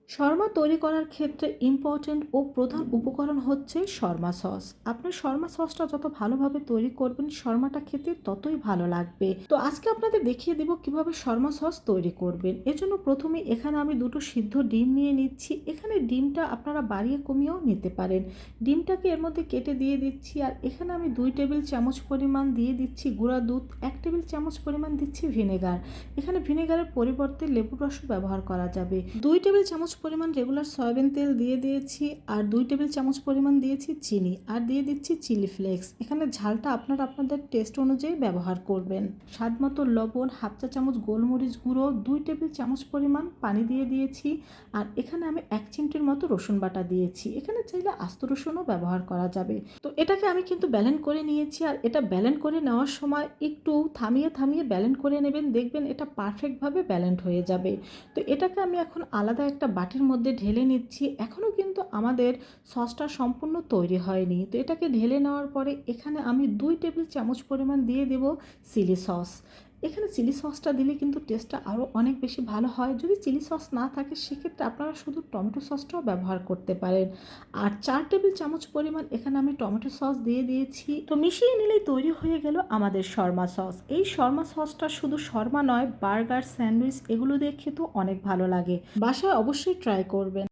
শর্মা তৈরি করার ক্ষেত্রে ইম্পর্ট্যান্ট ও প্রধান উপকরণ হচ্ছে শর্মা সস। আপনার শর্মা সসটা যত ভালোভাবে তৈরি করবেন শর্মাটা খেতে ততই ভালো লাগবে। তো আজকে আপনাদের দেখিয়ে দেব কিভাবে শর্মা সস তৈরি করবেন। এজন্য প্রথমে এখানে আমি দুটো সিদ্ধ ডিম নিয়ে নিচ্ছি। এখানে ডিমটা আপনারা বাড়িয়ে কমিয়েও নিতে পারেন। ডিমটাকে এর মধ্যে কেটে দিয়ে দিচ্ছি, আর এখানে আমি 2 টেবিল চামচ পরিমাণ দিয়ে দিচ্ছি গুঁড়া দুধ, 1 টেবিল চামচ পরিমাণ দিচ্ছি ভিনেগার। এখানে ভিনেগারের পরিবর্তে লেবুর রসও ব্যবহার করা যাবে। 2 টেবিল চামচ পরিমাণ রেগুলার সয়াবিন তেল দিয়ে দিয়েছি, আর 2 টেবিল চামচ পরিমাণ দিয়েছি চিনি, আর দিয়ে দিচ্ছি চিলি ফ্লেক্স। এখানে ঝালটা আপনারা আপনাদের টেস্ট অনুযায়ী ব্যবহার করবেন। স্বাদ মতো লবণ, হাফ চা চামচ গোলমরিচ গুঁড়ো, 2 টেবিল চামচ পরিমাণ পানি দিয়ে দিয়েছি, আর এখানে আমি 1 চিমটির মতো রসুন বাটা দিয়েছি। এখানে চাইলে আস্ত রসুনও ব্যবহার করা যাবে। তো এটাকে আমি কিন্তু ব্যালেন্ড করে নিয়েছি, আর এটা ব্যালেন্ড করে নেওয়ার সময় একটু থামিয়ে থামিয়ে ব্যালেন্ড করে নেবেন, দেখবেন এটা পারফেক্টভাবে ব্যালেন্ড হয়ে যাবে। তো এটাকে আমি এখন আলাদা একটা বাটির মধ্যে ঢেলে নিচ্ছি। এখনও কিন্তু আমাদের সসটা সম্পূর্ণ তৈরি হয়নি। তো এটাকে ঢেলে নেওয়ার পরে এখানে আমি 2 টেবিল চামচ পরিমাণ দিয়ে দেব চিলি সস। এখানে চিলি সসটা দিলে কিন্তু টেস্টটা আরও অনেক বেশি ভালো হয়। যদি চিলি সস না থাকে সেক্ষেত্রে আপনারা শুধু টমেটো সসটাও ব্যবহার করতে পারেন। আর 4 টেবিল চামচ পরিমাণ এখানে আমি টমেটো সস দিয়ে দিয়েছি। তো মিশিয়ে নিলেই তৈরি হয়ে গেল আমাদের শর্মা সস। এই শর্মা সসটা শুধু শর্মা নয়, বার্গার, স্যান্ডউইচ এগুলো দিয়ে খেতেও অনেক ভালো লাগে। বাসায় অবশ্যই ট্রাই করবেন।